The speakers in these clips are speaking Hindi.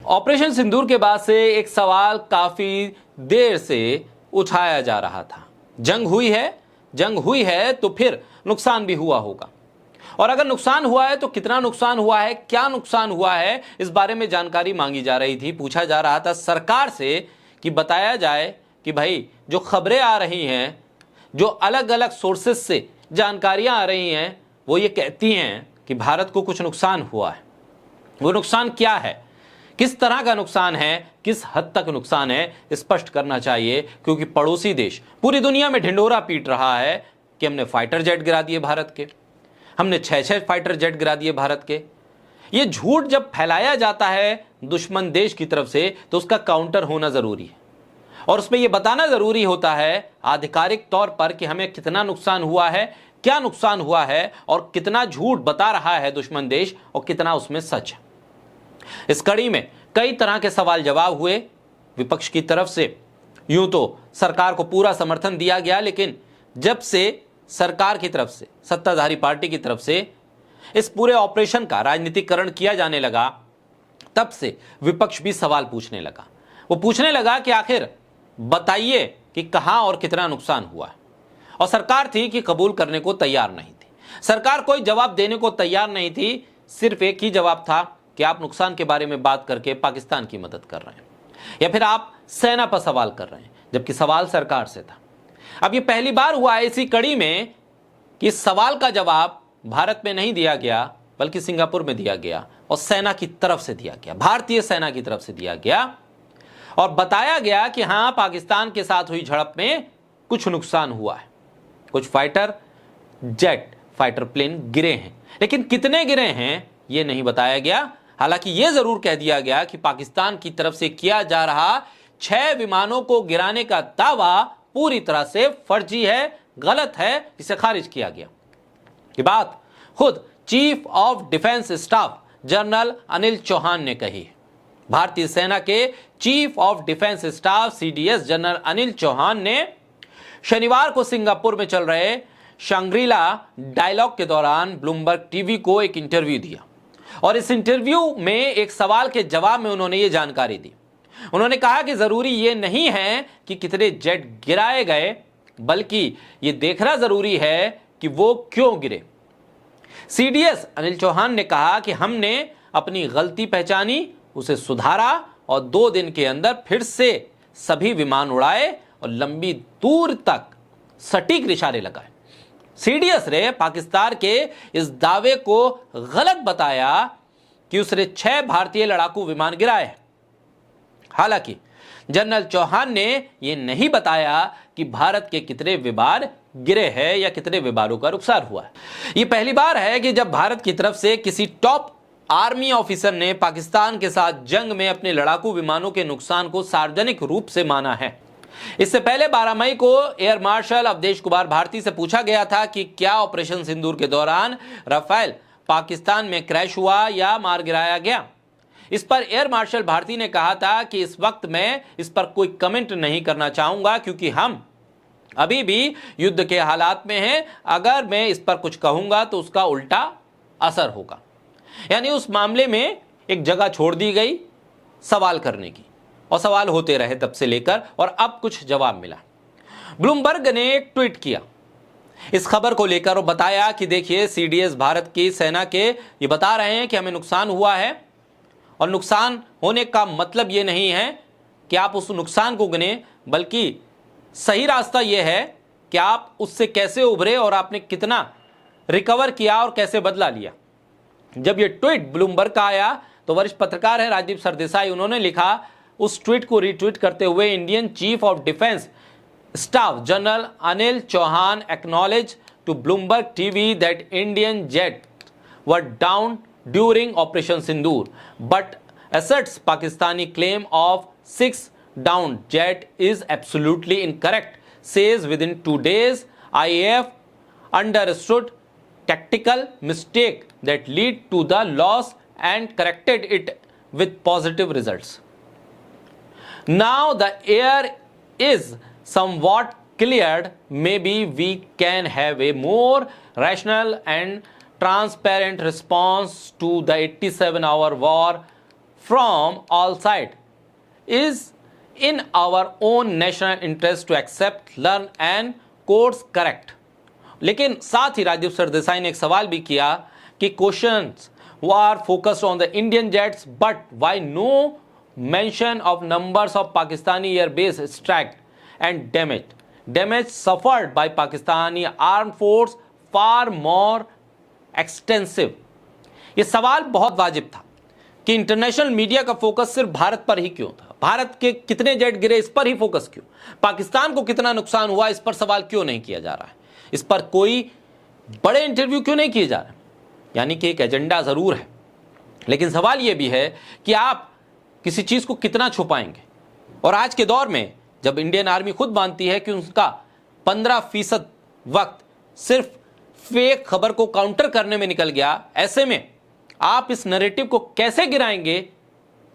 ऑपरेशन सिंदूर के बाद से एक सवाल काफी देर से उठाया जा रहा था। जंग हुई है तो फिर नुकसान भी हुआ होगा, और अगर नुकसान हुआ है तो कितना नुकसान हुआ है, क्या नुकसान हुआ है, इस बारे में जानकारी मांगी जा रही थी। पूछा जा रहा था सरकार से कि बताया जाए कि भाई जो खबरें आ रही हैं, जो अलग अलग सोर्सेस से जानकारियां आ रही हैं, वो ये कहती हैं कि भारत को कुछ नुकसान हुआ है। वो नुकसान क्या है, किस तरह का नुकसान है, किस हद तक नुकसान है, स्पष्ट करना चाहिए। क्योंकि पड़ोसी देश पूरी दुनिया में ढिंढोरा पीट रहा है कि हमने फाइटर जेट गिरा दिए भारत के, हमने 6 फाइटर जेट गिरा दिए भारत के। ये झूठ जब फैलाया जाता है दुश्मन देश की तरफ से तो उसका काउंटर होना जरूरी है, और उसमें यह बताना जरूरी होता है आधिकारिक तौर पर कि हमें कितना नुकसान हुआ है, क्या नुकसान हुआ है, और कितना झूठ बता रहा है दुश्मन देश और कितना उसमें सच है। इस कड़ी में कई तरह के सवाल जवाब हुए विपक्ष की तरफ से। यूं तो सरकार को पूरा समर्थन दिया गया, लेकिन जब से सरकार की तरफ से, सत्ताधारी पार्टी की तरफ से इस पूरे ऑपरेशन का राजनीतिकरण किया जाने लगा, तब से विपक्ष भी सवाल पूछने लगा। वो पूछने लगा कि आखिर बताइए कि कहां और कितना नुकसान हुआ है। और सरकार थी कि कबूल करने को तैयार नहीं थी, सरकार कोई जवाब देने को तैयार नहीं थी। सिर्फ एक ही जवाब था कि आप नुकसान के बारे में बात करके पाकिस्तान की मदद कर रहे हैं, या फिर आप सेना पर सवाल कर रहे हैं, जबकि सवाल सरकार से था। अब ये पहली बार हुआ है इसी कड़ी में कि इस सवाल का जवाब भारत में नहीं दिया गया, बल्कि सिंगापुर में दिया गया, और सेना की तरफ से दिया गया, भारतीय सेना की तरफ से दिया गया, और बताया गया कि हां, पाकिस्तान के साथ हुई झड़प में कुछ नुकसान हुआ है, कुछ फाइटर जेट, फाइटर प्लेन गिरे हैं, लेकिन कितने गिरे हैं यह नहीं बताया गया। हालांकि यह जरूर कह दिया गया कि पाकिस्तान की तरफ से किया जा रहा 6 विमानों को गिराने का दावा पूरी तरह से फर्जी है, गलत है, इसे खारिज किया गया। ये बात खुद chief of defence staff general Anil Chauhan ने कही। भारतीय सेना के chief of defence staff CDS general Anil Chauhan ने शनिवार को सिंगापुर में चल रहे शंग्रीला डायलॉग के दौरान ब्लूमबर्ग टीवी को एक इंटरव्यू दिया, और इस इंटरव्यू में एक सवाल के जवाब में उन्होंने ये जानकारी दी। उन्होंने कहा कि जरूरी ये नहीं है कि कितने जेट गिराए गए, बल्कि ये देखना जरूरी है कि वो क्यों गिरे। सीडीएस अनिल चौहान ने कहा कि हमने अपनी गलती पहचानी, उसे सुधारा, और 2 दिन के अंदर फिर से सभी विमान उड़ाए और लंबी दूर तक सटीक निशाने लगाए। सीडीएस ने पाकिस्तान के इस दावे को गलत बताया कि उसने 6 भारतीय लड़ाकू विमान गिराए हैं। हालांकि जनरल चौहान ने यह नहीं बताया कि भारत के कितने विमान गिरे हैं या कितने विमानों का नुकसान हुआ है। यह पहली बार है कि जब भारत की तरफ से किसी टॉप आर्मी ऑफिसर ने पाकिस्तान के साथ जंग में अपने लड़ाकू विमानों के नुकसान को सार्वजनिक रूप से माना है। इससे पहले 12 मई को एयर मार्शल अवधेश कुमार भारती से पूछा गया था कि क्या ऑपरेशन सिंदूर के दौरान राफेल पाकिस्तान में क्रैश हुआ या मार गिराया गया। इस पर एयर मार्शल भारती ने कहा था कि इस वक्त मैं इस पर कोई कमेंट नहीं करना चाहूंगा, क्योंकि हम अभी भी युद्ध के हालात में हैं। अगर मैं इस पर कुछ कहूंगा तो उसका उल्टा असर होगा। यानी उस मामले में एक जगह छोड़ दी गई सवाल करने की, और सवाल होते रहे तब से लेकर, और अब कुछ जवाब मिला। ब्लूमबर्ग ने एक ट्वीट किया इस खबर को लेकर और बताया कि देखिए, सीडीएस भारत की सेना के ये बता रहे हैं कि हमें नुकसान हुआ है, और नुकसान होने का मतलब ये नहीं है कि आप उस नुकसान को गिने, बल्कि सही रास्ता यह है कि आप उससे कैसे उभरे और आपने कितना रिकवर किया और कैसे बदला लिया। जब ये ट्वीट ब्लूमबर्ग का आया तो वरिष्ठ पत्रकार है राजीव सरदेसाई, उन्होंने लिखा, उस ट्वीट को रीट्वीट करते हुए, Indian chief of defence staff general Anil Chauhan acknowledge to Bloomberg TV that Indian jet were down during operation Sindoor, but asserts Pakistani claim of 6 downed jet is absolutely incorrect. Says within 2 days, IAF understood tactical mistake that lead to the loss and corrected it with positive results. Now the air is somewhat cleared. Maybe we can have a more rational and transparent response to the 87-hour war from all sides. Is in our own national interest to accept, learn and course correct. लेकिन साथ ही राजीव सरदेसाई ने एक सवाल भी किया कि questions are focused on the Indian jets, but why no mention of numbers of Pakistani air base struck and damage suffered by Pakistani armed force far more extensive. ये सवाल बहुत वाजिब था कि इंटरनेशनल मीडिया का फोकस सिर्फ भारत पर ही क्यों था, भारत के कितने जेट गिरे इस पर ही फोकस क्यों, पाकिस्तान को कितना नुकसान हुआ इस पर सवाल क्यों नहीं किया जा रहा है, इस पर कोई बड़े इंटरव्यू क्यों नहीं किए जा रहे। यानी कि एक एजेंडा जरूर है, लेकिन सवाल यह भी है कि आप किसी चीज को कितना छुपाएंगे। और आज के दौर में जब इंडियन आर्मी खुद मानती है कि उसका 15% वक्त सिर्फ फेक खबर को काउंटर करने में निकल गया, ऐसे में आप इस नैरेटिव को कैसे गिराएंगे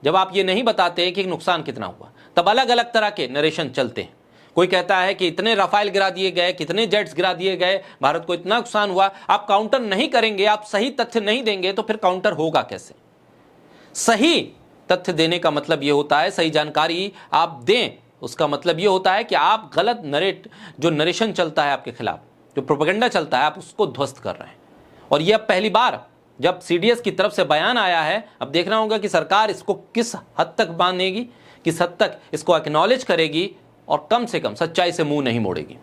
जब आप ये नहीं बताते कि नुकसान कितना हुआ। तब अलग अलग तरह के नरेशन चलते हैं। कोई कहता है कि इतने राफेल गिरा दिए गए, कितने जेट्स गिरा दिए गए, भारत को इतना नुकसान हुआ। आप काउंटर नहीं करेंगे, आप सही तथ्य नहीं देंगे तो फिर काउंटर होगा कैसे। सही तथ्य देने का मतलब यह होता है, सही जानकारी आप दें, उसका मतलब यह होता है कि आप गलत जो नरेशन चलता है आपके खिलाफ, जो प्रोपेगेंडा चलता है, आप उसको ध्वस्त कर रहे हैं। और यह अब पहली बार जब सीडीएस की तरफ से बयान आया है, अब देखना होगा कि सरकार इसको किस हद तक मानेगी, किस हद तक इसको एक्नॉलेज करेगी और कम से कम सच्चाई से मुंह नहीं मोड़ेगी।